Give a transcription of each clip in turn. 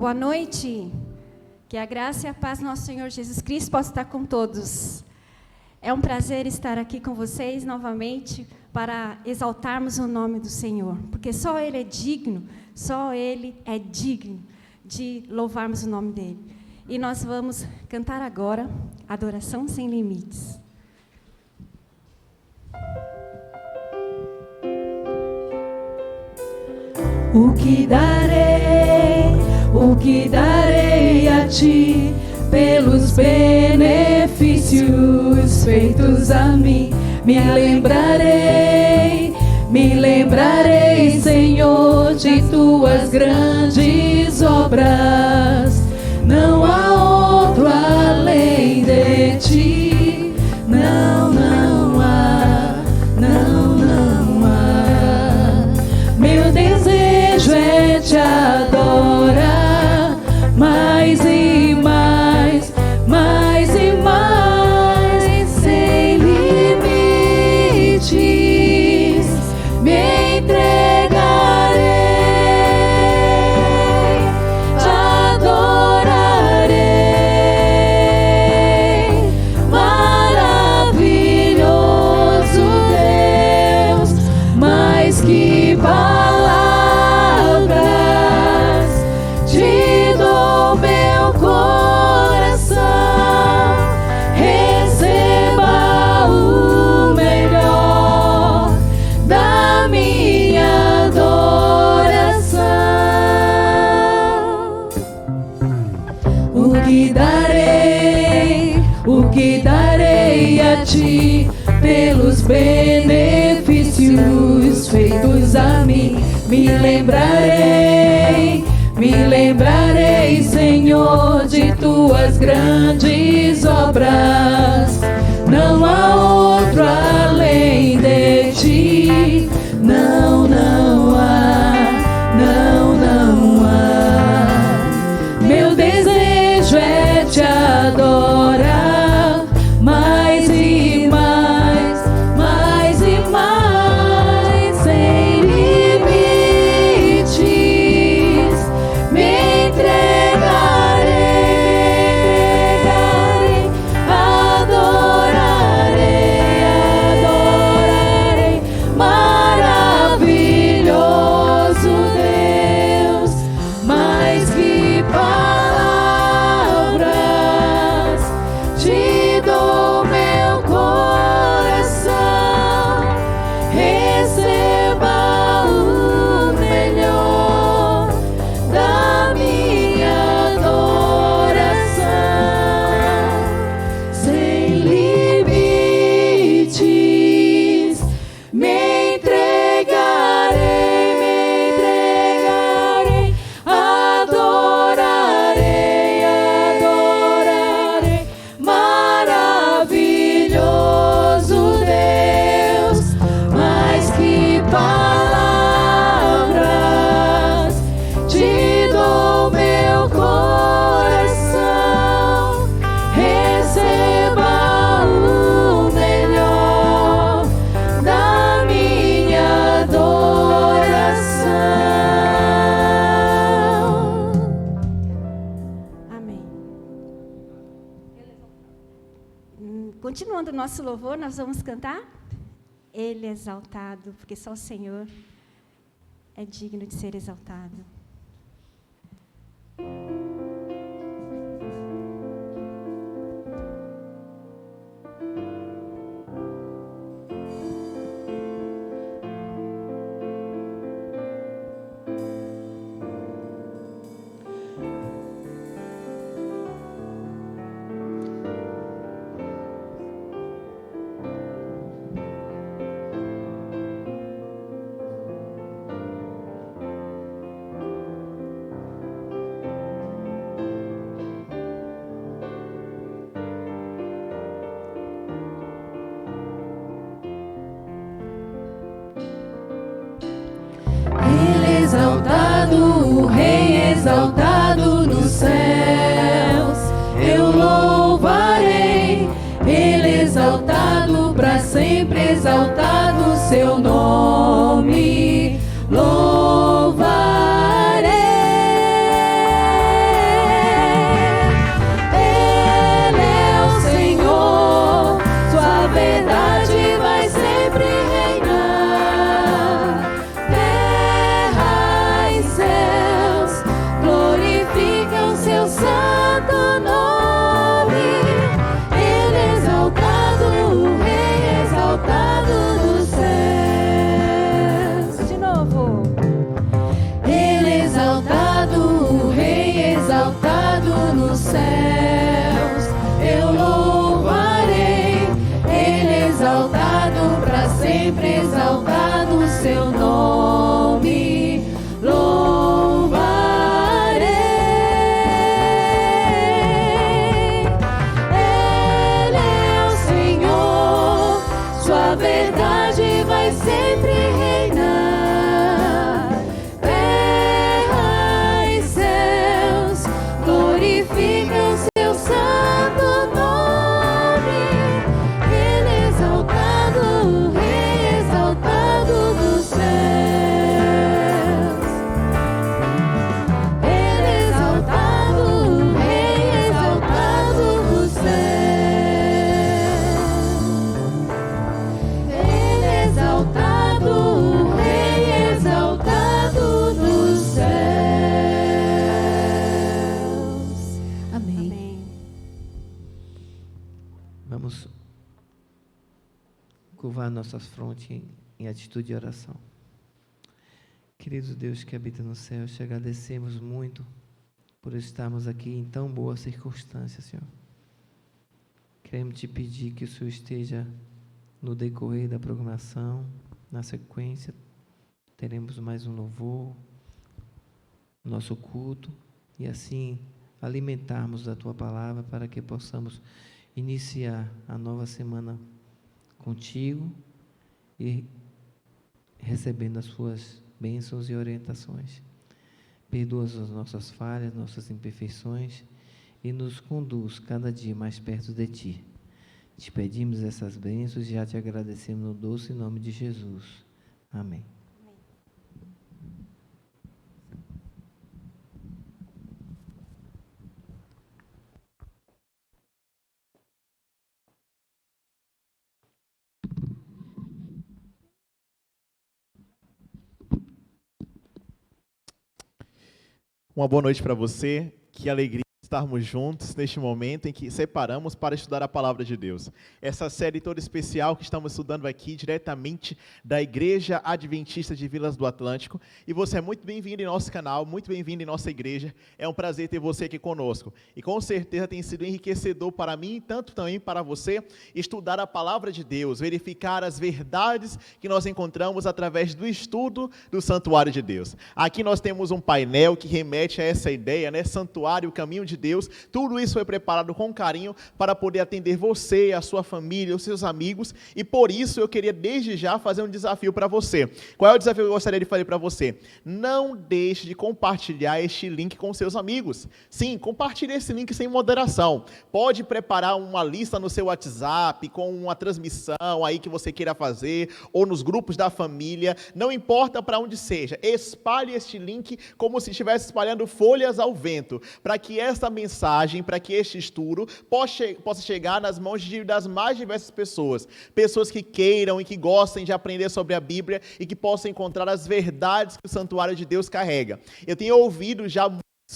Boa noite. Que a graça e a paz do nosso Senhor Jesus Cristo possa estar com todos. É um prazer estar aqui com vocês novamente para exaltarmos o nome do Senhor, porque só Ele é digno de louvarmos o nome dEle. E nós vamos cantar agora Adoração Sem Limites. O que darei a ti pelos benefícios feitos a mim? Me lembrarei, Senhor, de tuas grandes obras. Não há outro além de ti. Não há. Meu desejo é te adorar mais e mais, sem limites. Me entregarei, te adorarei, maravilhoso Deus, mais que palavras, te dou meu coração. Receba o melhor da minha adoração. O que darei a ti pelos benefícios feitos a mim? Me lembrarei, Senhor, de tuas grandes obras. Não há outro além de ti. Não há. Meu desejo é te adorar mais e mais, sem limites. Me entregarei, adorarei, maravilhoso Deus, mais que palavras, te dou meu coração. Receba o melhor da minha adoração. Sem limites, me entregarei, adorarei, maravilhoso Deus, mais que palavras, te dou meu coração. Receba o melhor da minha adoração. Amém. Continuando o nosso louvor, nós vamos cantar Ele é exaltado, porque só o Senhor é digno de ser exaltado. curvar nossas frontes em atitude de oração. Querido Deus que habita no céu, te agradecemos muito por estarmos aqui em tão boa circunstância, Senhor. Queremos te pedir que o Senhor esteja no decorrer da programação, na sequência, teremos mais um louvor, nosso culto, e assim alimentarmos da Tua palavra para que possamos iniciar a nova semana contigo e recebendo as Suas bênçãos e orientações. Perdoa as nossas falhas, nossas imperfeições e nos conduz cada dia mais perto de Ti. Te pedimos essas bênçãos e já te agradecemos no doce nome de Jesus. Amém. Uma boa noite para você, que alegria estarmos juntos neste momento em que separamos para estudar a Palavra de Deus. Essa série toda especial que estamos estudando aqui diretamente da Igreja Adventista de Vilas do Atlântico. E você é muito bem-vindo em nosso canal, muito bem-vindo em nossa igreja. É um prazer ter você aqui conosco. E com certeza tem sido enriquecedor para mim, tanto também para você, estudar a Palavra de Deus, verificar as verdades que nós encontramos através do estudo do Santuário de Deus. Aqui nós temos um painel que remete a essa ideia, né? Santuário, o caminho de Deus. Tudo isso foi preparado com carinho para poder atender você, a sua família, os seus amigos, e por isso eu queria desde já fazer um desafio para você. Qual é o desafio que eu gostaria de fazer para você? Não deixe de compartilhar este link com seus amigos. Sim, compartilhe esse link sem moderação. Pode preparar uma lista no seu WhatsApp com uma transmissão aí que você queira fazer, ou nos grupos da família, não importa para onde seja. Espalhe este link como se estivesse espalhando folhas ao vento, para que esta mensagem, para que este estudo possa chegar nas mãos das mais diversas pessoas. Pessoas que queiram e que gostem de aprender sobre a Bíblia e que possam encontrar as verdades que o Santuário de Deus carrega. Eu tenho ouvido já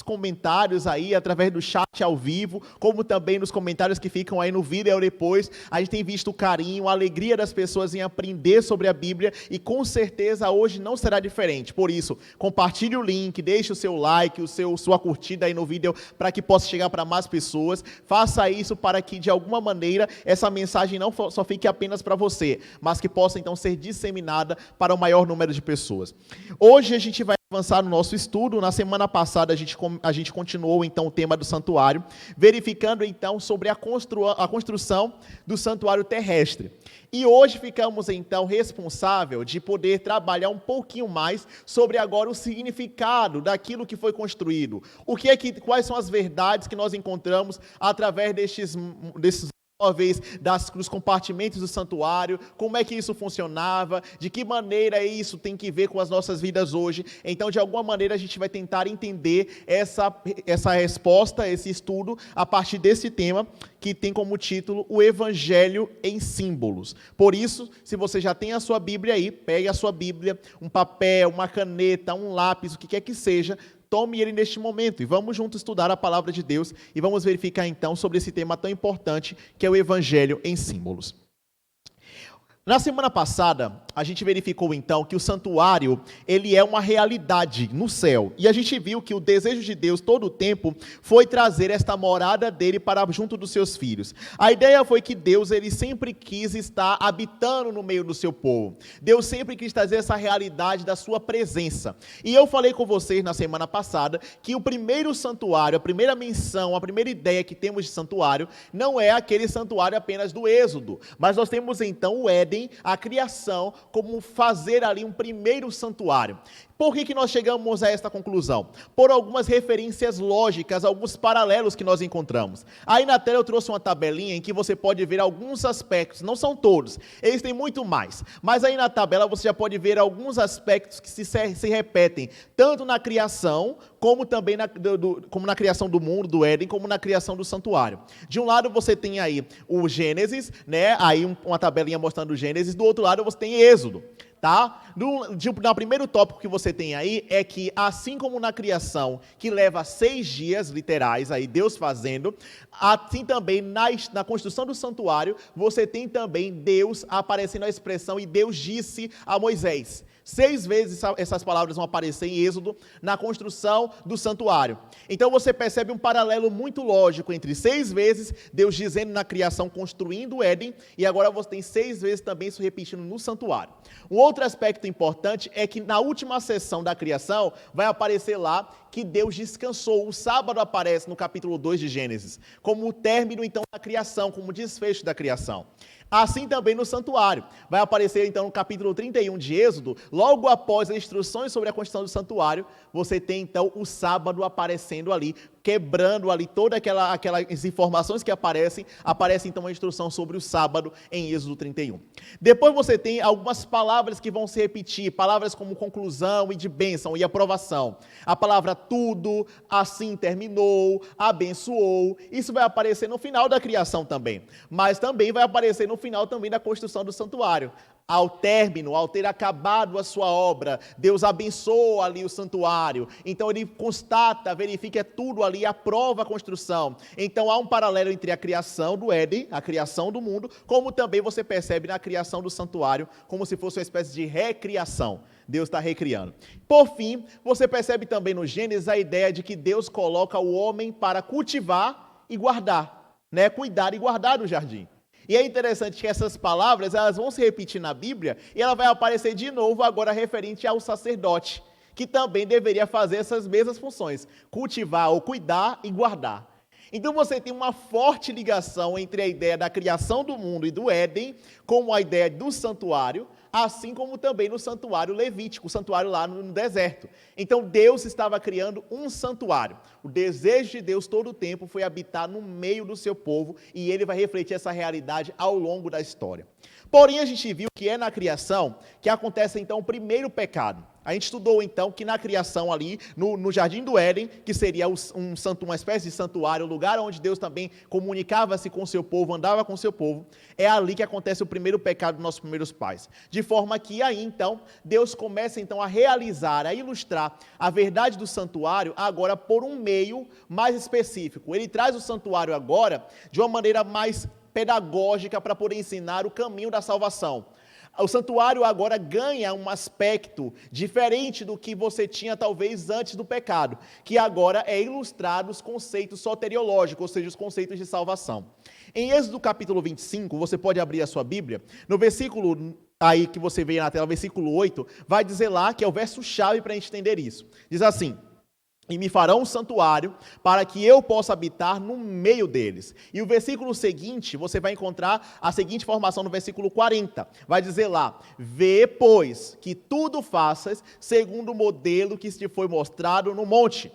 comentários aí através do chat ao vivo, como também nos comentários que ficam aí no vídeo depois. A gente tem visto o carinho, a alegria das pessoas em aprender sobre a Bíblia, e com certeza hoje não será diferente. Por isso, compartilhe o link, deixe o seu like, sua curtida aí no vídeo para que possa chegar para mais pessoas. Faça isso para que de alguma maneira essa mensagem não só fique apenas para você, mas que possa então ser disseminada para o maior número de pessoas. Hoje a gente vai avançar no nosso estudo. Na semana passada a gente continuou então o tema do santuário, verificando então sobre a construção do santuário terrestre. E hoje ficamos então responsável de poder trabalhar um pouquinho mais sobre agora o significado daquilo que foi construído. Quais são as verdades que nós encontramos através desses móveis, dos compartimentos do santuário, como é que isso funcionava, de que maneira isso tem que ver com as nossas vidas hoje. Então, de alguma maneira, a gente vai tentar entender essa resposta, esse estudo, a partir desse tema, que tem como título o Evangelho em Símbolos. Por isso, se você já tem a sua Bíblia aí, pegue a sua Bíblia, um papel, uma caneta, um lápis, o que quer que seja, tome ele neste momento e vamos juntos estudar a palavra de Deus e vamos verificar então sobre esse tema tão importante que é o Evangelho em Símbolos. Na semana passada, a gente verificou então que o santuário, ele é uma realidade no céu. E a gente viu que o desejo de Deus todo o tempo foi trazer esta morada dele para junto dos seus filhos. A ideia foi que Deus, ele sempre quis estar habitando no meio do seu povo. Deus sempre quis trazer essa realidade da sua presença. E eu falei com vocês na semana passada que o primeiro santuário, a primeira menção, a primeira ideia que temos de santuário, não é aquele santuário apenas do Êxodo, mas nós temos então o Éden, a criação, como fazer ali um primeiro santuário. Por que nós chegamos a esta conclusão? Por algumas referências lógicas, alguns paralelos que nós encontramos. Aí na tela eu trouxe uma tabelinha em que você pode ver alguns aspectos, não são todos, eles têm muito mais, mas aí na tabela você já pode ver alguns aspectos que se repetem, tanto na criação, como também como na criação do mundo, do Éden, como na criação do santuário. De um lado você tem aí o Gênesis, né? Aí uma tabelinha mostrando o Gênesis, do outro lado você tem Êxodo. tá? No primeiro tópico que você tem aí é que, assim como na criação, que leva 6 dias literais, aí Deus fazendo, assim também na construção do santuário, você tem também Deus aparecendo a expressão, e Deus disse a Moisés. 6 vezes essas palavras vão aparecer em Êxodo, na construção do santuário. Então você percebe um paralelo muito lógico entre 6 vezes Deus dizendo na criação, construindo o Éden, e agora você tem 6 vezes também isso repetindo no santuário. Um outro aspecto importante é que na última sessão da criação, vai aparecer lá que Deus descansou. O sábado aparece no capítulo 2 de Gênesis, como o término então da criação, como o desfecho da criação. Assim também no santuário. Vai aparecer então no capítulo 31 de Êxodo, logo após as instruções sobre a construção do santuário, você tem então o sábado aparecendo ali, quebrando ali todas aquelas informações que aparece então a instrução sobre o sábado em Êxodo 31. Depois você tem algumas palavras que vão se repetir, palavras como conclusão e de bênção e aprovação. A palavra tudo, assim terminou, abençoou, isso vai aparecer no final da criação também, mas também vai aparecer no final também da construção do santuário. Ao término, ao ter acabado a sua obra, Deus abençoa ali o santuário. Então ele constata, verifica tudo ali, aprova a construção. Então há um paralelo entre a criação do Éden, a criação do mundo, como também você percebe na criação do santuário, como se fosse uma espécie de recriação. Deus está recriando. Por fim, você percebe também no Gênesis a ideia de que Deus coloca o homem para cultivar e guardar, né? Cuidar e guardar do jardim. E é interessante que essas palavras, elas vão se repetir na Bíblia, e ela vai aparecer de novo agora referente ao sacerdote, que também deveria fazer essas mesmas funções, cultivar ou cuidar e guardar. Então você tem uma forte ligação entre a ideia da criação do mundo e do Éden, com a ideia do santuário, assim como também no santuário levítico, o santuário lá no deserto. Então Deus estava criando um santuário. O desejo de Deus todo o tempo foi habitar no meio do seu povo, e ele vai refletir essa realidade ao longo da história. Porém, a gente viu que é na criação que acontece então o primeiro pecado. A gente estudou então que na criação ali, no Jardim do Éden, que seria uma espécie de santuário, o lugar onde Deus também comunicava-se com o seu povo, andava com o seu povo, é ali que acontece o primeiro pecado dos nossos primeiros pais. De forma que aí então, Deus começa então a realizar, a ilustrar a verdade do santuário agora por um meio mais específico. Ele traz o santuário agora de uma maneira mais pedagógica para poder ensinar o caminho da salvação. O santuário agora ganha um aspecto diferente do que você tinha talvez antes do pecado, que agora é ilustrar os conceitos soteriológicos, ou seja, os conceitos de salvação. Em Êxodo capítulo 25, você pode abrir a sua Bíblia, no versículo aí que você vê na tela, versículo 8, vai dizer lá, que é o verso-chave para a gente entender isso. Diz assim: e me farão um santuário para que eu possa habitar no meio deles. E o versículo seguinte, você vai encontrar a seguinte informação no versículo 40. Vai dizer lá: vê, pois, que tudo faças segundo o modelo que te foi mostrado no monte.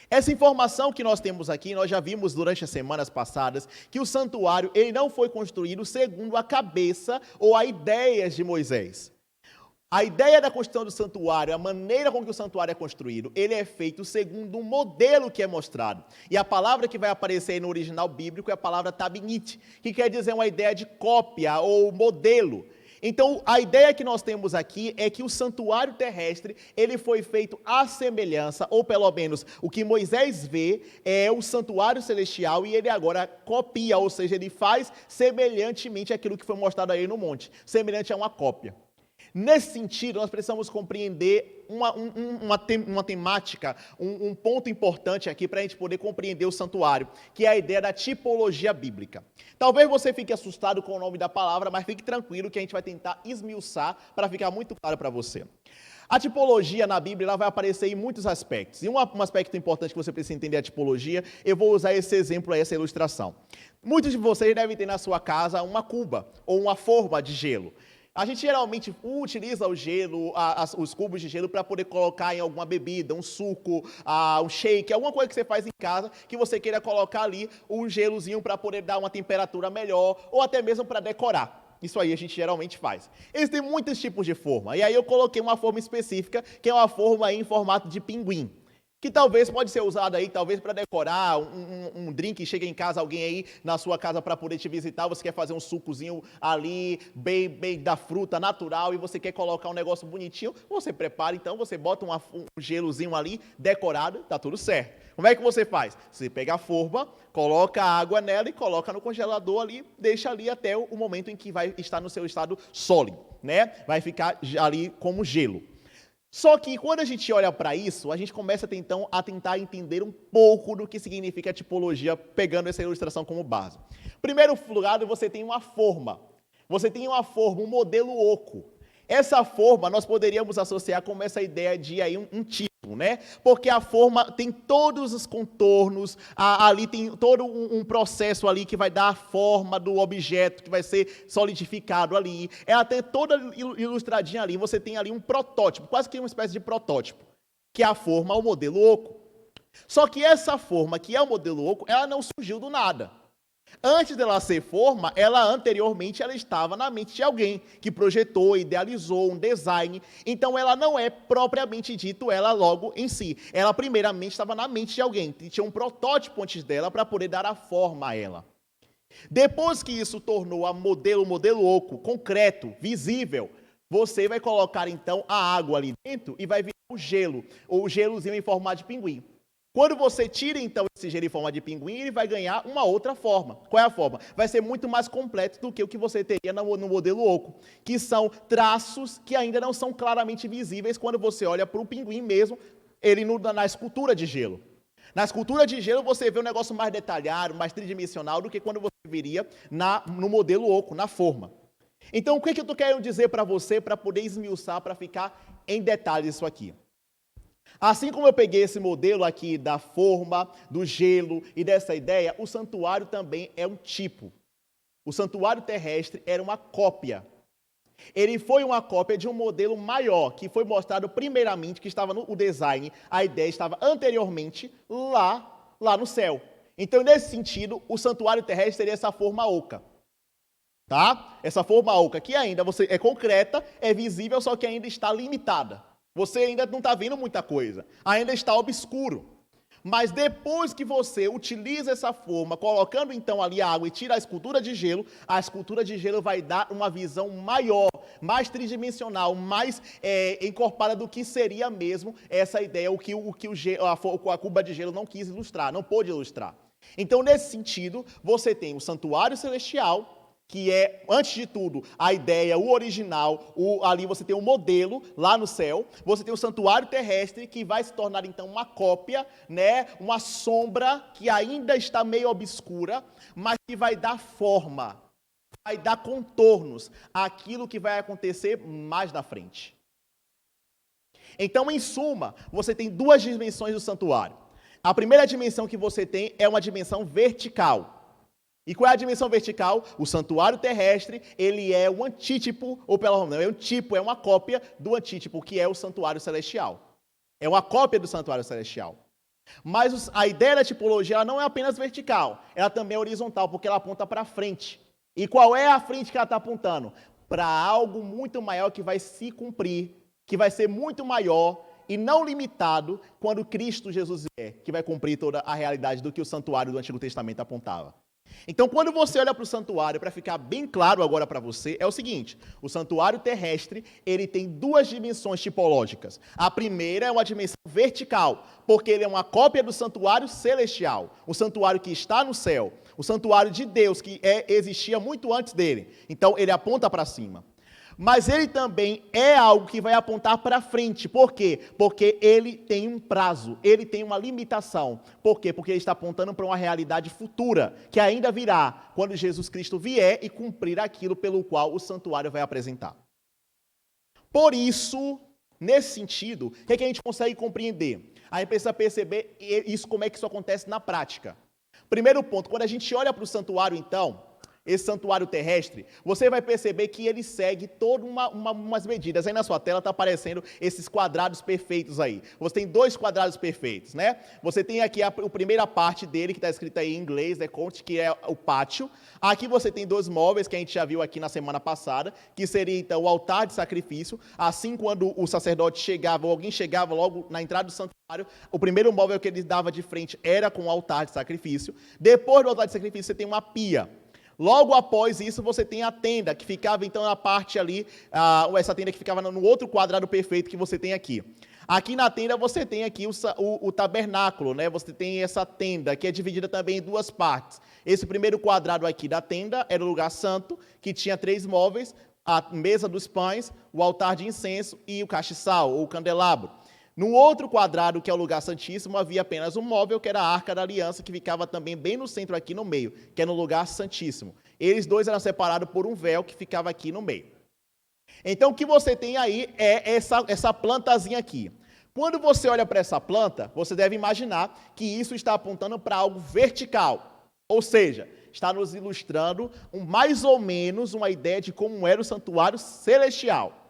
Essa informação que nós temos aqui, nós já vimos durante as semanas passadas, que o santuário ele não foi construído segundo a cabeça ou a ideias de Moisés. A ideia da construção do santuário, a maneira com que o santuário é construído, ele é feito segundo um modelo que é mostrado. E a palavra que vai aparecer aí no original bíblico é a palavra tabnit, que quer dizer uma ideia de cópia ou modelo. Então, a ideia que nós temos aqui é que o santuário terrestre, ele foi feito à semelhança, ou pelo menos o que Moisés vê é o santuário celestial, e ele agora copia, ou seja, ele faz semelhantemente aquilo que foi mostrado aí no monte, semelhante a uma cópia. Nesse sentido, nós precisamos compreender uma temática, um ponto importante aqui para a gente poder compreender o santuário, que é a ideia da tipologia bíblica. Talvez você fique assustado com o nome da palavra, mas fique tranquilo que a gente vai tentar esmiuçar para ficar muito claro para você. A tipologia na Bíblia ela vai aparecer em muitos aspectos. E um aspecto importante que você precisa entender a tipologia, eu vou usar esse exemplo, essa ilustração. Muitos de vocês devem ter na sua casa uma cuba ou uma forma de gelo. A gente geralmente utiliza o gelo, os cubos de gelo para poder colocar em alguma bebida, um suco, um shake, alguma coisa que você faz em casa, que você queira colocar ali um gelozinho para poder dar uma temperatura melhor, ou até mesmo para decorar. Isso aí a gente geralmente faz. Existem muitos tipos de forma, e aí eu coloquei uma forma específica, que é uma forma aí em formato de pinguim. que talvez pode ser usado aí, talvez para decorar um drink, chega em casa, alguém aí na sua casa para poder te visitar, você quer fazer um sucozinho ali, bem da fruta natural, e você quer colocar um negócio bonitinho, você prepara, então você bota um gelozinho ali, decorado, tá tudo certo. Como é que você faz? Você pega a forma, coloca a água nela e coloca no congelador ali, deixa ali até o momento em que vai estar no seu estado sólido, né? Vai ficar ali como gelo. Só que quando a gente olha para isso, a gente começa então a tentar entender um pouco do que significa a tipologia, pegando essa ilustração como base. Primeiro lugar, você tem uma forma. Você tem uma forma, um modelo oco. Essa forma nós poderíamos associar com essa ideia de aí um tipo, né? Porque a forma tem todos os contornos, ali tem todo um processo ali que vai dar a forma do objeto, que vai ser solidificado ali. É até toda ilustradinha ali, você tem ali um protótipo, quase que uma espécie de protótipo, que é a forma, o modelo oco. Só que essa forma, que é o modelo oco, ela não surgiu do nada. Antes dela ser forma, anteriormente ela estava na mente de alguém que projetou, idealizou um design. Então ela não é propriamente dito ela logo em si. Ela primeiramente estava na mente de alguém, tinha um protótipo antes dela para poder dar a forma a ela. Depois que isso tornou o modelo oco, concreto, visível, você vai colocar então a água ali dentro e vai virar o gelo, ou o gelozinho em formato de pinguim. Quando você tira, então, esse gelo em forma de pinguim, ele vai ganhar uma outra forma. Qual é a forma? Vai ser muito mais completo do que o que você teria no modelo oco, que são traços que ainda não são claramente visíveis quando você olha para o pinguim mesmo, ele na escultura de gelo. Na escultura de gelo, você vê um negócio mais detalhado, mais tridimensional do que quando você viria no modelo oco, na forma. Então, o que eu estou querendo dizer para você, para poder esmiuçar, para ficar em detalhes isso aqui? Assim como eu peguei esse modelo aqui da forma, do gelo e dessa ideia, o santuário também é um tipo. O santuário terrestre era uma cópia. Ele foi uma cópia de um modelo maior, que foi mostrado primeiramente, que estava no design, a ideia estava anteriormente lá no céu. Então, nesse sentido, o santuário terrestre teria essa forma oca. Tá? Essa forma oca que ainda é concreta, é visível, só que ainda está limitada. Você ainda não está vendo muita coisa, ainda está obscuro. Mas depois que você utiliza essa forma, colocando então ali a água e tira a escultura de gelo vai dar uma visão maior, mais tridimensional, mais encorpada do que seria mesmo essa ideia, o que a cuba de gelo não quis ilustrar, não pôde ilustrar. Então, nesse sentido, você tem o santuário celestial, que é, antes de tudo, a ideia, o original, ali você tem o modelo, lá no céu, você tem o santuário terrestre, que vai se tornar, então, uma cópia, né, uma sombra que ainda está meio obscura, mas que vai dar forma, vai dar contornos àquilo que vai acontecer mais na frente. Então, em suma, você tem duas dimensões do santuário. A primeira dimensão que você tem é uma dimensão vertical. E qual é a dimensão vertical? O santuário terrestre, ele é um antítipo, ou pelo menos, é uma cópia do antítipo, que é o santuário celestial. É uma cópia do santuário celestial. Mas a ideia da tipologia ela não é apenas vertical, ela também é horizontal, porque ela aponta para frente. E qual é a frente que ela está apontando? Para algo muito maior que vai se cumprir, que vai ser muito maior e não limitado quando Cristo Jesus vier, que vai cumprir toda a realidade do que o santuário do Antigo Testamento apontava. Então, quando você olha para o santuário, para ficar bem claro agora para você, é o seguinte: o santuário terrestre, ele tem duas dimensões tipológicas. A primeira é uma dimensão vertical, porque ele é uma cópia do santuário celestial, o santuário que está no céu, o santuário de Deus, que existia muito antes dele. Então, ele aponta para cima. Mas ele também é algo que vai apontar para frente. Por quê? Porque ele tem um prazo, ele tem uma limitação. Por quê? Porque ele está apontando para uma realidade futura, que ainda virá, quando Jesus Cristo vier e cumprir aquilo pelo qual o santuário vai apresentar. Por isso, nesse sentido, o que a gente consegue compreender? A gente precisa perceber isso, como é que isso acontece na prática. Primeiro ponto, quando a gente olha para o santuário, então, esse santuário terrestre, você vai perceber que ele segue todas umas medidas. Aí na sua tela está aparecendo esses quadrados perfeitos aí. Você tem 2 quadrados perfeitos, né? Você tem aqui a primeira parte dele, que está escrita aí em inglês, que é o pátio. Aqui você tem 2 móveis, que a gente já viu aqui na semana passada, que seria então o altar de sacrifício. Assim, quando o sacerdote chegava, ou alguém chegava logo na entrada do santuário, o primeiro móvel que ele dava de frente era com o altar de sacrifício. Depois do altar de sacrifício, você tem uma pia. Logo após isso, você tem a tenda, que ficava então na parte ali, essa tenda que ficava no outro quadrado perfeito que você tem aqui. Aqui na tenda você tem aqui o tabernáculo, né? Você tem essa tenda, que é dividida também em 2 partes. Esse primeiro quadrado aqui da tenda era o lugar santo, que tinha 3 móveis, a mesa dos pães, o altar de incenso e o castiçal, ou o candelabro. No outro quadrado, que é o lugar santíssimo, havia apenas um móvel, que era a Arca da Aliança, que ficava também bem no centro, aqui no meio, que é no lugar santíssimo. Eles 2 eram separados por um véu que ficava aqui no meio. Então, o que você tem aí é essa plantazinha aqui. Quando você olha para essa planta, você deve imaginar que isso está apontando para algo vertical. Ou seja, está nos ilustrando mais ou menos uma ideia de como era o santuário celestial.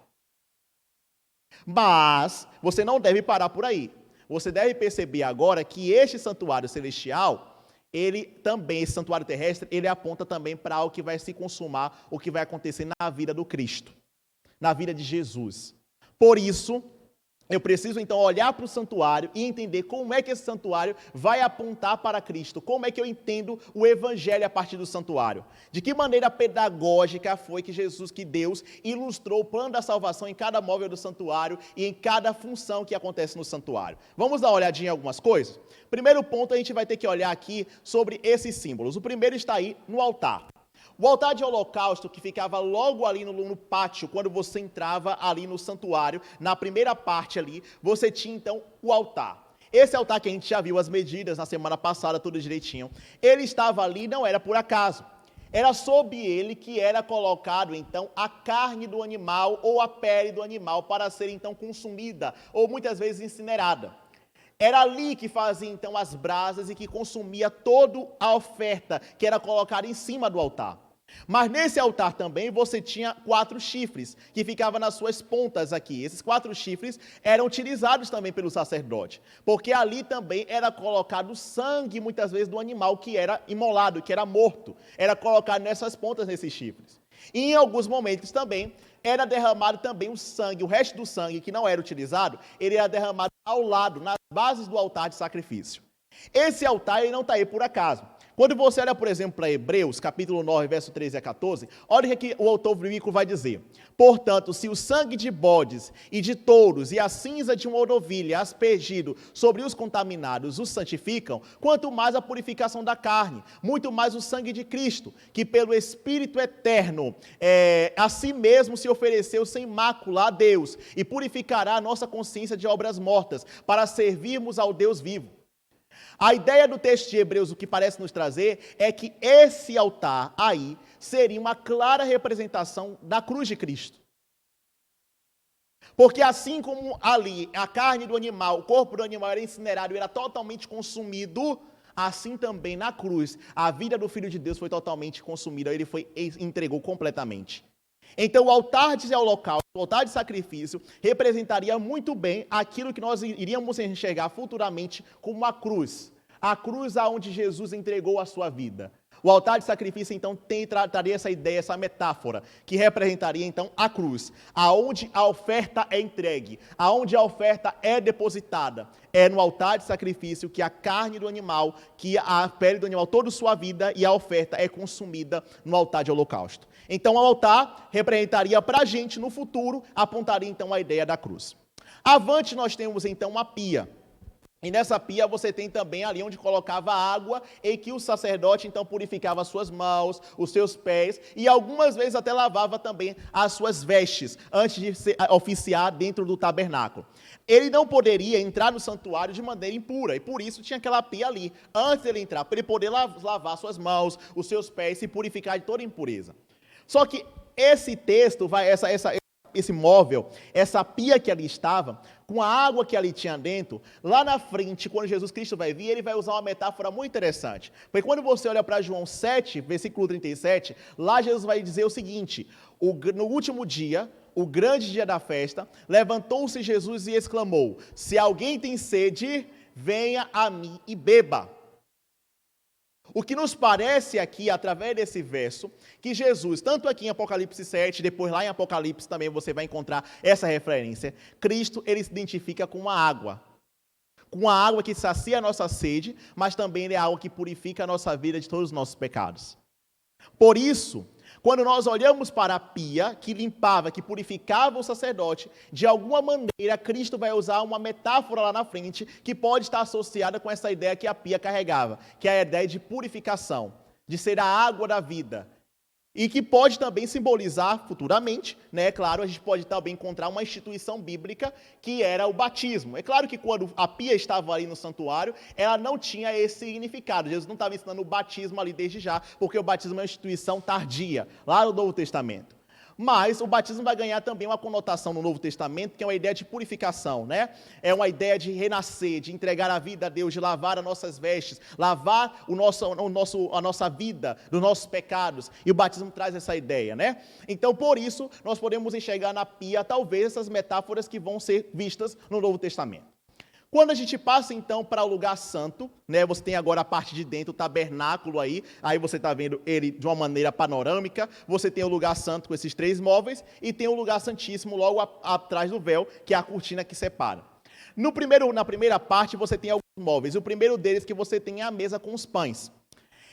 Mas você não deve parar por aí. Você deve perceber agora que este santuário celestial, esse santuário terrestre, ele aponta também para algo que vai se consumar, o que vai acontecer na vida do Cristo, na vida de Jesus. Por isso, eu preciso então olhar para o santuário e entender como é que esse santuário vai apontar para Cristo, como é que eu entendo o evangelho a partir do santuário. De que maneira pedagógica foi que Deus ilustrou o plano da salvação em cada móvel do santuário e em cada função que acontece no santuário. Vamos dar uma olhadinha em algumas coisas? Primeiro ponto, a gente vai ter que olhar aqui sobre esses símbolos. O primeiro está aí no altar. O altar de holocausto, que ficava logo ali no pátio, quando você entrava ali no santuário, na primeira parte ali, você tinha então o altar. Esse altar que a gente já viu as medidas na semana passada, tudo direitinho, ele estava ali, não era por acaso. Era sob ele que era colocado então a carne do animal ou a pele do animal para ser então consumida, ou muitas vezes incinerada. Era ali que fazia então as brasas e que consumia toda a oferta que era colocada em cima do altar. Mas nesse altar também você tinha 4 chifres, que ficavam nas suas pontas aqui. Esses 4 chifres eram utilizados também pelo sacerdote, porque ali também era colocado sangue, muitas vezes, do animal que era imolado, que era morto. Era colocado nessas pontas, nesses chifres. E em alguns momentos também, era derramado também o sangue, o resto do sangue que não era utilizado, ele era derramado ao lado, nas bases do altar de sacrifício. Esse altar ele não está aí por acaso. Quando você olha, por exemplo, para Hebreus, capítulo 9, verso 13 a 14, olha o que o autor bíblico vai dizer. Portanto, se o sangue de bodes e de touros e a cinza de uma novilha aspergido sobre os contaminados os santificam, quanto mais a purificação da carne, muito mais o sangue de Cristo, que pelo Espírito eterno, a si mesmo se ofereceu sem mácula a Deus, e purificará a nossa consciência de obras mortas, para servirmos ao Deus vivo. A ideia do texto de Hebreus, o que parece nos trazer, é que esse altar aí seria uma clara representação da cruz de Cristo. Porque assim como ali a carne do animal, o corpo do animal era incinerado e era totalmente consumido, assim também na cruz, a vida do Filho de Deus foi totalmente consumida, ele entregou completamente. Então o altar de holocausto, o altar de sacrifício, representaria muito bem aquilo que nós iríamos enxergar futuramente como a cruz aonde Jesus entregou a sua vida. O altar de sacrifício, então, trataria essa ideia, essa metáfora, que representaria, então, a cruz, aonde a oferta é entregue, aonde a oferta é depositada. É no altar de sacrifício que a carne do animal, que a pele do animal, toda a sua vida e a oferta é consumida no altar de holocausto. Então, o altar representaria para a gente, no futuro, apontaria, então, a ideia da cruz. Avante, nós temos, então, uma pia. E nessa pia você tem também ali onde colocava água, em que o sacerdote então purificava as suas mãos, os seus pés, e algumas vezes até lavava também as suas vestes, antes de oficiar dentro do tabernáculo. Ele não poderia entrar no santuário de maneira impura, e por isso tinha aquela pia ali, antes dele entrar, para ele poder lavar suas mãos, os seus pés, se purificar de toda impureza. Só que esse texto, esse móvel, essa pia que ali estava, com a água que ali tinha dentro, lá na frente, quando Jesus Cristo vai vir, ele vai usar uma metáfora muito interessante. Porque quando você olha para João 7, versículo 37, lá Jesus vai dizer o seguinte: no último dia, o grande dia da festa, levantou-se Jesus e exclamou: se alguém tem sede, venha a mim e beba. O que nos parece aqui, através desse verso, que Jesus, tanto aqui em Apocalipse 7, depois lá em Apocalipse também você vai encontrar essa referência, Cristo, ele se identifica com a água que sacia a nossa sede, mas também ele é a água que purifica a nossa vida de todos os nossos pecados. Por isso, quando nós olhamos para a pia, que limpava, que purificava o sacerdote, de alguma maneira, Cristo vai usar uma metáfora lá na frente, que pode estar associada com essa ideia que a pia carregava, que é a ideia de purificação, de ser a água da vida. E que pode também simbolizar futuramente, né? Claro, a gente pode também encontrar uma instituição bíblica que era o batismo. É claro que quando a pia estava ali no santuário, ela não tinha esse significado. Jesus não estava ensinando o batismo ali desde já, porque o batismo é uma instituição tardia, lá no Novo Testamento. Mas o batismo vai ganhar também uma conotação no Novo Testamento, que é uma ideia de purificação, né? É uma ideia de renascer, de entregar a vida a Deus, de lavar as nossas vestes, lavar a nossa vida dos nossos pecados. E o batismo traz essa ideia, né? Então, por isso, nós podemos enxergar na pia, talvez, essas metáforas que vão ser vistas no Novo Testamento. Quando a gente passa, então, para o lugar santo, né, você tem agora a parte de dentro, o tabernáculo aí você está vendo ele de uma maneira panorâmica, você tem o lugar santo com esses 3 móveis, e tem o lugar santíssimo logo atrás do véu, que é a cortina que separa. Na primeira parte, você tem alguns móveis, o primeiro deles que você tem é a mesa com os pães.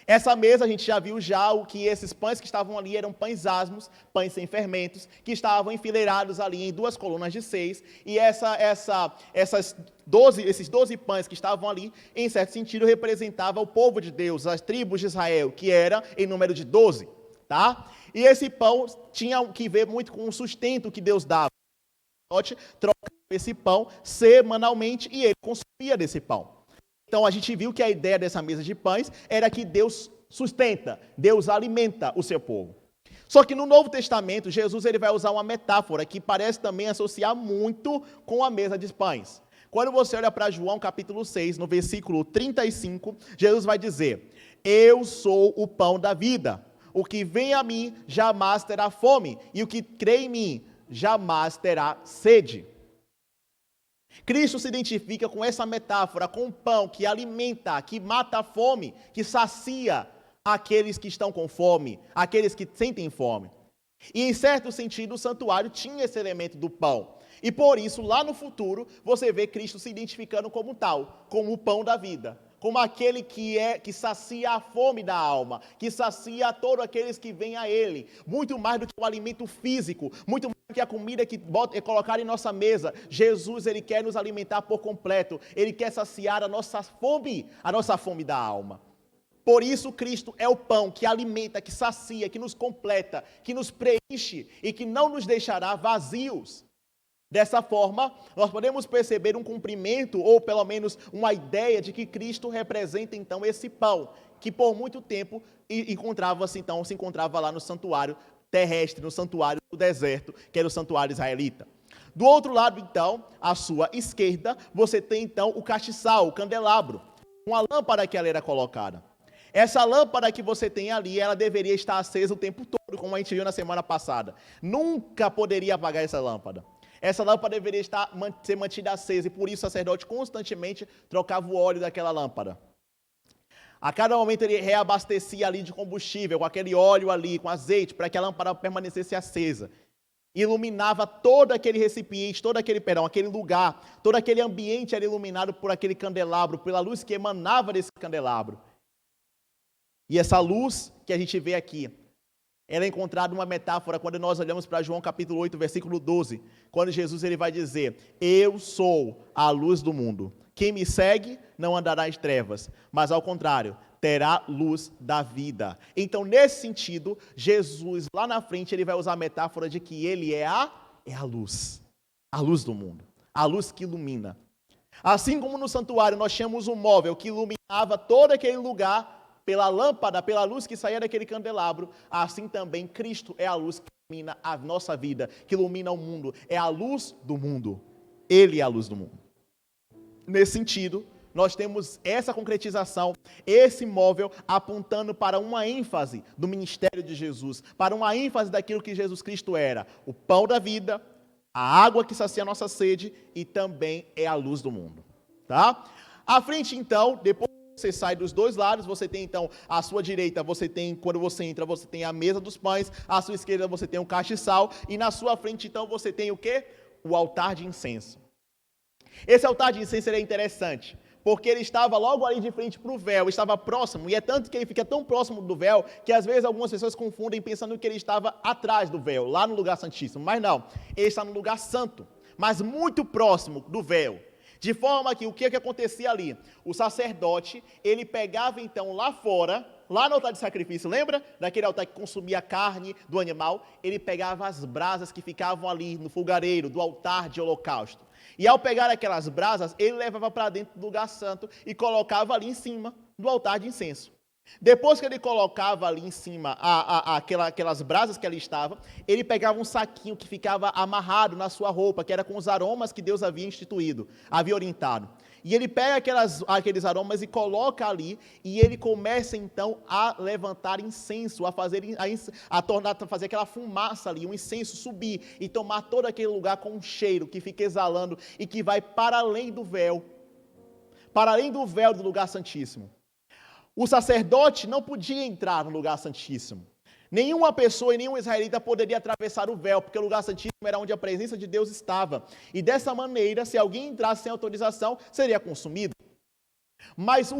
Essa mesa, a gente já viu o que esses pães que estavam ali eram pães asmos, pães sem fermentos, que estavam enfileirados ali em 2 colunas de 6, e esses 12 pães que estavam ali, em certo sentido, representavam o povo de Deus, as tribos de Israel, que era em número de 12, tá? E esse pão tinha que ver muito com o sustento que Deus dava. O sacerdote trocava esse pão semanalmente e ele consumia desse pão. Então, a gente viu que a ideia dessa mesa de pães era que Deus sustenta, Deus alimenta o seu povo. Só que no Novo Testamento, Jesus ele vai usar uma metáfora que parece também associar muito com a mesa de pães. Quando você olha para João capítulo 6, no versículo 35, Jesus vai dizer: eu sou o pão da vida. O que vem a mim jamais terá fome, e o que crê em mim jamais terá sede. Cristo se identifica com essa metáfora, com o pão que alimenta, que mata a fome, que sacia aqueles que estão com fome, aqueles que sentem fome. E em certo sentido o santuário tinha esse elemento do pão. E por isso, lá no futuro, você vê Cristo se identificando como tal, como o pão da vida, como aquele que sacia a fome da alma, que sacia todos aqueles que vêm a Ele, muito mais do que o alimento físico, muito mais do que a comida que é colocada em nossa mesa. Jesus, Ele quer nos alimentar por completo, Ele quer saciar a nossa fome da alma. Por isso, Cristo é o pão que alimenta, que sacia, que nos completa, que nos preenche e que não nos deixará vazios. Dessa forma, nós podemos perceber um cumprimento, ou pelo menos uma ideia de que Cristo representa então esse pão, que por muito tempo se encontrava lá no santuário terrestre, no santuário do deserto, que era o santuário israelita. Do outro lado, então, à sua esquerda, você tem então o castiçal, o candelabro, com a lâmpada que ela era colocada. Essa lâmpada que você tem ali, ela deveria estar acesa o tempo todo, como a gente viu na semana passada. Nunca poderia apagar essa lâmpada. Essa lâmpada deveria ser mantida acesa e por isso o sacerdote constantemente trocava o óleo daquela lâmpada. A cada momento ele reabastecia ali de combustível, com aquele óleo ali, com azeite, para que a lâmpada permanecesse acesa. Iluminava todo aquele recipiente, aquele lugar, todo aquele ambiente era iluminado por aquele candelabro, pela luz que emanava desse candelabro. E essa luz que a gente vê aqui, ela é encontrada uma metáfora quando nós olhamos para João capítulo 8, versículo 12, quando Jesus ele vai dizer: eu sou a luz do mundo. Quem me segue não andará em trevas, mas ao contrário, terá luz da vida. Então, nesse sentido, Jesus, lá na frente, ele vai usar a metáfora de que ele é a luz do mundo, a luz que ilumina. Assim como no santuário nós tínhamos um móvel que iluminava todo aquele lugar, pela lâmpada, pela luz que saía daquele candelabro, assim também Cristo é a luz que ilumina a nossa vida, que ilumina o mundo, é a luz do mundo. Ele é a luz do mundo. Nesse sentido, nós temos essa concretização, esse móvel apontando para uma ênfase do ministério de Jesus, para uma ênfase daquilo que Jesus Cristo era, o pão da vida, a água que sacia a nossa sede e também é a luz do mundo. Tá? À frente, então, depois que você sai dos dois lados, você tem, então, à sua direita, você tem, quando você entra, você tem a mesa dos pães, à sua esquerda você tem um castiçal, e na sua frente, então, você tem o quê? O altar de incenso. Esse altar de incenso é interessante, porque ele estava logo ali de frente para o véu, estava próximo, e é tanto que ele fica tão próximo do véu, que às vezes algumas pessoas confundem pensando que ele estava atrás do véu, lá no lugar santíssimo, mas não, ele está no lugar santo, mas muito próximo do véu, de forma que o que acontecia ali? O sacerdote, ele pegava então lá fora, lá no altar de sacrifício, lembra? Daquele altar que consumia a carne do animal, ele pegava as brasas que ficavam ali no fogareiro, do altar de holocausto. E ao pegar aquelas brasas, ele levava para dentro do lugar santo e colocava ali em cima do altar de incenso. Depois que ele colocava ali em cima aquelas brasas que ali estavam, ele pegava um saquinho que ficava amarrado na sua roupa, que era com os aromas que Deus havia instituído, havia orientado. E ele pega aqueles aromas e coloca ali, e ele começa então a levantar incenso, a fazer aquela fumaça ali, um incenso subir e tomar todo aquele lugar com um cheiro que fica exalando e que vai para além do véu do lugar santíssimo. O sacerdote não podia entrar no lugar santíssimo. Nenhuma pessoa e nenhum israelita poderia atravessar o véu, porque o lugar santíssimo era onde a presença de Deus estava. E dessa maneira, se alguém entrasse sem autorização, seria consumido. Mas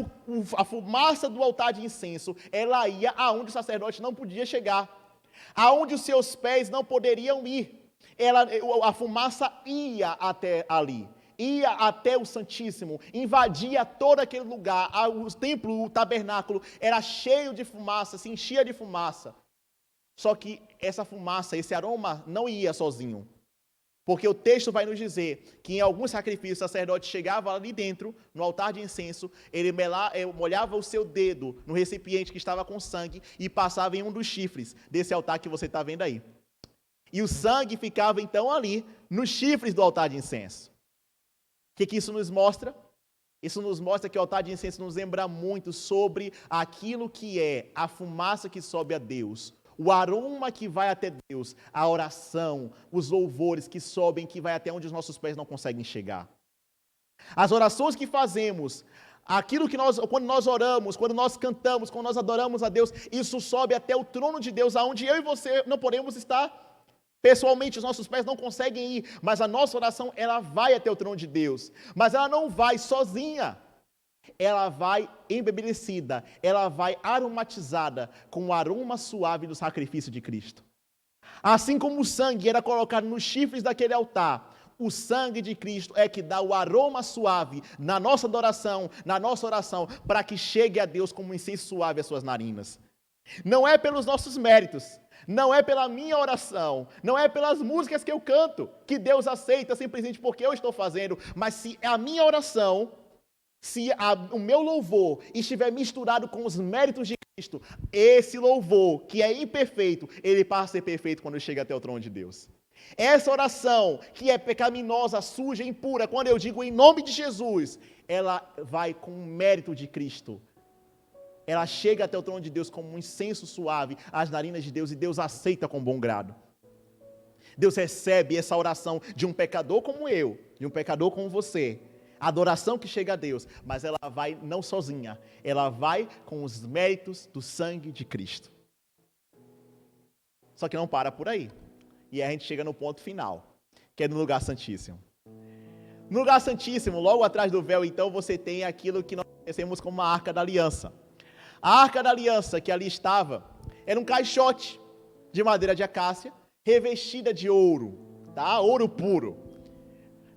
a fumaça do altar de incenso, ela ia aonde o sacerdote não podia chegar, aonde os seus pés não poderiam ir. A fumaça ia até ali. Ia até o Santíssimo, invadia todo aquele lugar, o templo, o tabernáculo, era cheio de fumaça, se enchia de fumaça. Só que essa fumaça, esse aroma, não ia sozinho. Porque o texto vai nos dizer que em alguns sacrifícios o sacerdote chegava ali dentro, no altar de incenso, ele molhava o seu dedo no recipiente que estava com sangue e passava em um dos chifres desse altar que você está vendo aí. E o sangue ficava então ali, nos chifres do altar de incenso. O que isso nos mostra? Isso nos mostra que o altar de incenso nos lembra muito sobre aquilo que é a fumaça que sobe a Deus, o aroma que vai até Deus, a oração, os louvores que sobem, que vai até onde os nossos pés não conseguem chegar. As orações que fazemos, aquilo que quando nós oramos, quando nós cantamos, quando nós adoramos a Deus, isso sobe até o trono de Deus, aonde eu e você não podemos estar. Pessoalmente, os nossos pés não conseguem ir, mas a nossa oração, ela vai até o trono de Deus. Mas ela não vai sozinha. Ela vai embebedecida, ela vai aromatizada com o aroma suave do sacrifício de Cristo. Assim como o sangue era colocado nos chifres daquele altar, o sangue de Cristo é que dá o aroma suave na nossa adoração, na nossa oração, para que chegue a Deus como um incenso suave às suas narinas. Não é pelos nossos méritos, não é pela minha oração, não é pelas músicas que eu canto, que Deus aceita simplesmente porque eu estou fazendo, mas se a minha oração, se o meu louvor estiver misturado com os méritos de Cristo, esse louvor, que é imperfeito, ele passa a ser perfeito quando chega até o trono de Deus. Essa oração, que é pecaminosa, suja, impura, quando eu digo em nome de Jesus, ela vai com o mérito de Cristo. Ela chega até o trono de Deus como um incenso suave às narinas de Deus e Deus aceita com bom grado. Deus recebe essa oração de um pecador como eu, de um pecador como você. A adoração que chega a Deus, mas ela vai não sozinha, ela vai com os méritos do sangue de Cristo. Só que não para por aí. E aí a gente chega no ponto final, que é no lugar santíssimo. No lugar santíssimo, logo atrás do véu, então, você tem aquilo que nós conhecemos como a Arca da Aliança. A Arca da Aliança que ali estava, era um caixote de madeira de acácia, revestida de ouro, tá? Ouro puro.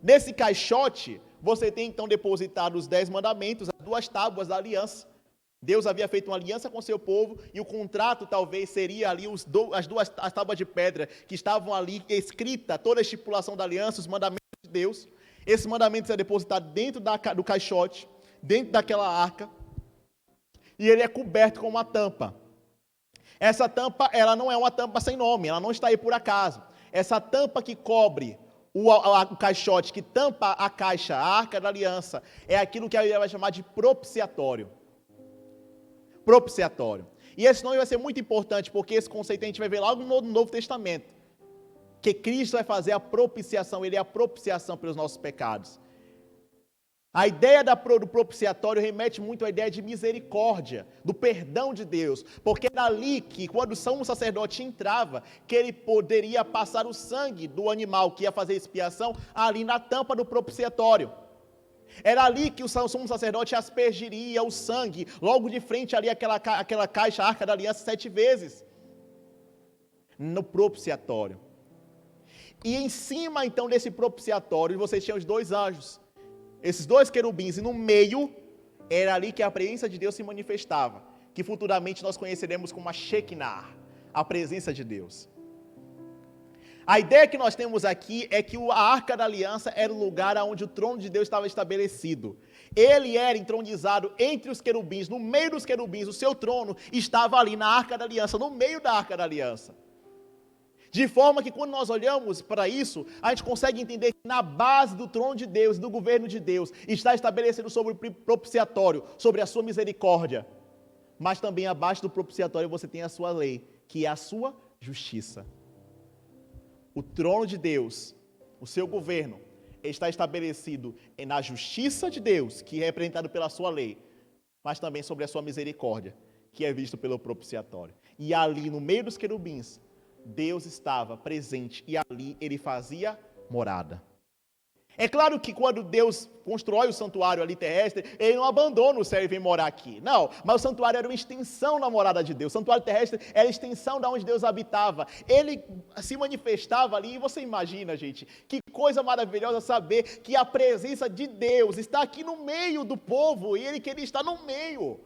Nesse caixote, você tem então depositado os 10 mandamentos, as 2 tábuas da aliança. Deus havia feito uma aliança com seu povo, e o contrato talvez seria ali as tábuas de pedra, que estavam ali escrita, toda a estipulação da aliança, os mandamentos de Deus. Esses mandamentos é depositado dentro do caixote, dentro daquela arca, e ele é coberto com uma tampa. Essa tampa, ela não é uma tampa sem nome, ela não está aí por acaso. Essa tampa que cobre o caixote que tampa a caixa, a arca da aliança, é aquilo que a Bíblia vai chamar de propiciatório. Propiciatório. E esse nome vai ser muito importante, porque esse conceito a gente vai ver logo no Novo Testamento. Que Cristo vai fazer a propiciação, Ele é a propiciação pelos nossos pecados. A ideia do propiciatório remete muito à ideia de misericórdia, do perdão de Deus, porque era ali que, quando o sumo sacerdote entrava, que ele poderia passar o sangue do animal que ia fazer expiação ali na tampa do propiciatório. Era ali que o sumo sacerdote aspergiria o sangue, logo de frente ali aquela caixa, a Arca da Aliança, 7 vezes, no propiciatório. E em cima então desse propiciatório, vocês tinham os 2 anjos, esses 2 querubins, e no meio, era ali que a presença de Deus se manifestava, que futuramente nós conheceremos como a Shekinah, a presença de Deus. A ideia que nós temos aqui é que a Arca da Aliança era o lugar onde o trono de Deus estava estabelecido. Ele era entronizado entre os querubins, no meio dos querubins, o seu trono estava ali na Arca da Aliança, no meio da Arca da Aliança. De forma que quando nós olhamos para isso, a gente consegue entender que na base do trono de Deus, do governo de Deus, está estabelecido sobre o propiciatório, sobre a sua misericórdia. Mas também abaixo do propiciatório você tem a sua lei, que é a sua justiça. O trono de Deus, o seu governo, está estabelecido na justiça de Deus, que é representado pela sua lei, mas também sobre a sua misericórdia, que é visto pelo propiciatório. E ali no meio dos querubins, Deus estava presente e ali ele fazia morada. É claro que quando Deus constrói o santuário ali terrestre, ele não abandona o céu e vem morar aqui. Não, mas o santuário era uma extensão da morada de Deus. O santuário terrestre era a extensão de onde Deus habitava. Ele se manifestava ali, e você imagina, gente, que coisa maravilhosa saber que a presença de Deus está aqui no meio do povo, e ele queria estar no meio.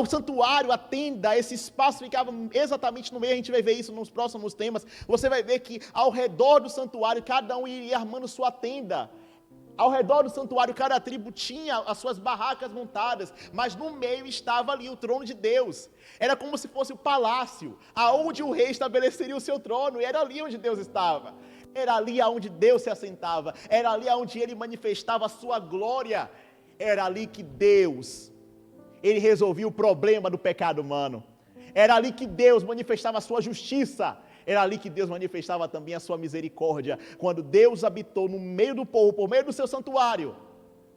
O santuário, a tenda, esse espaço ficava exatamente no meio. A gente vai ver isso nos próximos temas. Você vai ver que ao redor do santuário, cada um iria armando sua tenda. Ao redor do santuário, cada tribo tinha as suas barracas montadas, mas no meio estava ali o trono de Deus. Era como se fosse o palácio, aonde o rei estabeleceria o seu trono, e era ali onde Deus estava. Era ali onde Deus se assentava, era ali onde ele manifestava a sua glória. Era ali que Deus, ele resolvia o problema do pecado humano. Era ali que Deus manifestava a sua justiça. Era ali que Deus manifestava também a sua misericórdia. Quando Deus habitou no meio do povo, por meio do seu santuário,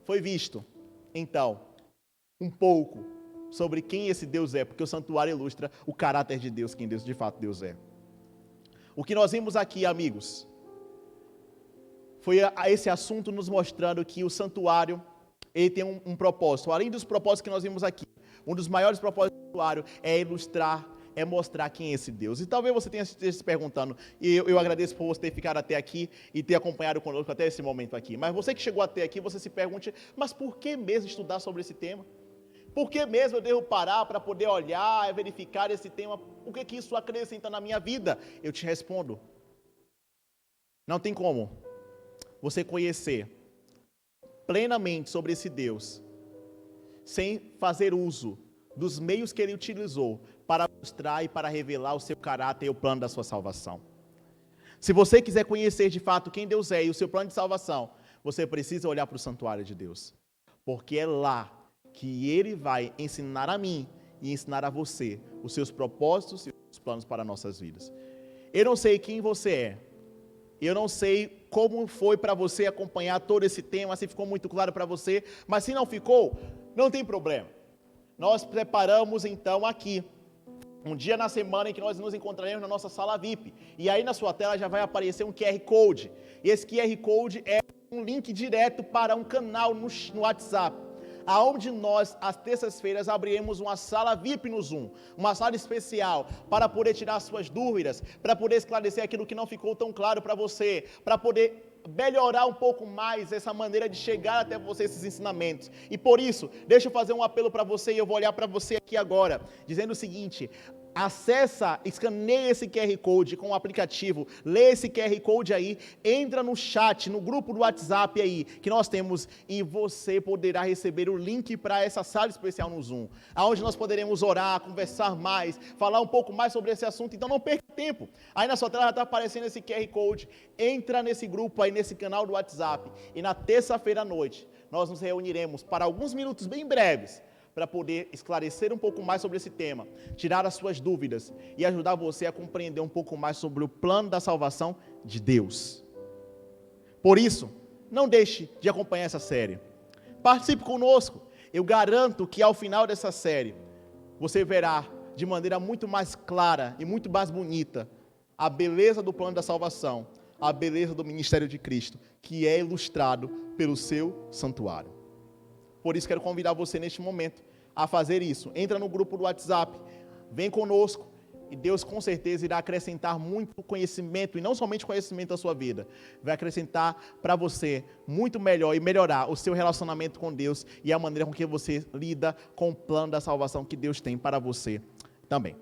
foi visto, então, um pouco sobre quem esse Deus é, porque o santuário ilustra o caráter de Deus, quem Deus de fato Deus é. O que nós vimos aqui, amigos, foi esse assunto nos mostrando que o santuário, ele tem um propósito. Além dos propósitos que nós vimos aqui, um dos maiores propósitos do santuário é ilustrar, é mostrar quem é esse Deus. E talvez você tenha se perguntando, e eu agradeço por você ter ficado até aqui e ter acompanhado conosco até esse momento aqui. Mas você que chegou até aqui, você se pergunte, mas por que mesmo estudar sobre esse tema? Por que mesmo eu devo parar para poder olhar e verificar esse tema? O que isso acrescenta na minha vida? Eu te respondo. Não tem como você conhecer plenamente sobre esse Deus sem fazer uso dos meios que ele utilizou para mostrar e para revelar o seu caráter e o plano da sua salvação. Se você quiser conhecer de fato quem Deus é e o seu plano de salvação, você precisa olhar para o santuário de Deus, porque é lá que ele vai ensinar a mim e ensinar a você os seus propósitos e os planos para nossas vidas. Eu não sei quem você é, eu não sei como foi para você acompanhar todo esse tema, se ficou muito claro para você, mas se não ficou, não tem problema. Nós preparamos então aqui um dia na semana em que nós nos encontraremos na nossa sala VIP. E aí na sua tela já vai aparecer um QR Code. E esse QR Code é um link direto para um canal no WhatsApp, aonde nós, às terças-feiras, abriremos uma sala VIP no Zoom, uma sala especial, para poder tirar suas dúvidas, para poder esclarecer aquilo que não ficou tão claro para você, para poder melhorar um pouco mais essa maneira de chegar até você, esses ensinamentos. E por isso, deixa eu fazer um apelo para você, e eu vou olhar para você aqui agora, dizendo o seguinte: acessa, escaneia esse QR Code com o aplicativo, lê esse QR Code aí, entra no chat, no grupo do WhatsApp aí, que nós temos, e você poderá receber o link para essa sala especial no Zoom, onde nós poderemos orar, conversar mais, falar um pouco mais sobre esse assunto. Então não perca tempo, aí na sua tela já está aparecendo esse QR Code, entra nesse grupo aí, nesse canal do WhatsApp, e na terça-feira à noite, nós nos reuniremos para alguns minutos bem breves, para poder esclarecer um pouco mais sobre esse tema, tirar as suas dúvidas e ajudar você a compreender um pouco mais sobre o plano da salvação de Deus. Por isso, não deixe de acompanhar essa série. Participe conosco. Eu garanto que ao final dessa série, você verá de maneira muito mais clara e muito mais bonita a beleza do plano da salvação, a beleza do ministério de Cristo, que é ilustrado pelo seu santuário. Por isso quero convidar você neste momento a fazer isso. Entra no grupo do WhatsApp, vem conosco e Deus com certeza irá acrescentar muito conhecimento, e não somente conhecimento à sua vida, vai acrescentar para você muito melhor e melhorar o seu relacionamento com Deus e a maneira com que você lida com o plano da salvação que Deus tem para você também.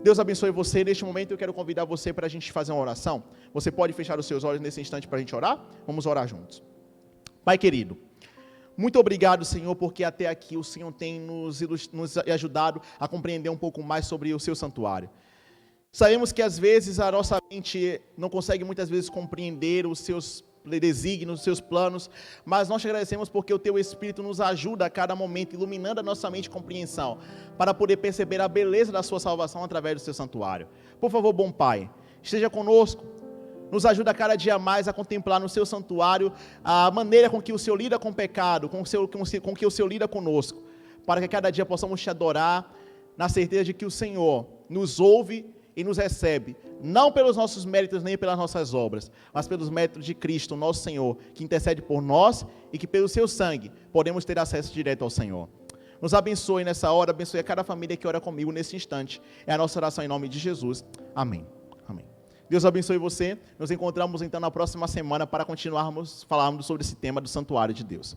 Deus abençoe você. Neste momento eu quero convidar você para a gente fazer uma oração. Você pode fechar os seus olhos nesse instante para a gente orar? Vamos orar juntos. Pai querido, muito obrigado, Senhor, porque até aqui o Senhor tem nos ajudado a compreender um pouco mais sobre o seu santuário. Sabemos que às vezes a nossa mente não consegue muitas vezes compreender os seus desígnios, os seus planos, mas nós te agradecemos porque o teu Espírito nos ajuda a cada momento, iluminando a nossa mente e compreensão, para poder perceber a beleza da sua salvação através do seu santuário. Por favor, bom Pai, esteja conosco. Nos ajuda cada dia mais a contemplar no seu santuário a maneira com que o Senhor lida com o pecado, com que o Senhor lida conosco, para que cada dia possamos te adorar, na certeza de que o Senhor nos ouve e nos recebe, não pelos nossos méritos nem pelas nossas obras, mas pelos méritos de Cristo, nosso Senhor, que intercede por nós e que pelo seu sangue podemos ter acesso direto ao Senhor. Nos abençoe nessa hora, abençoe a cada família que ora comigo nesse instante. É a nossa oração em nome de Jesus. Amém. Amém. Deus abençoe você. Nos encontramos então na próxima semana para continuarmos falando sobre esse tema do santuário de Deus.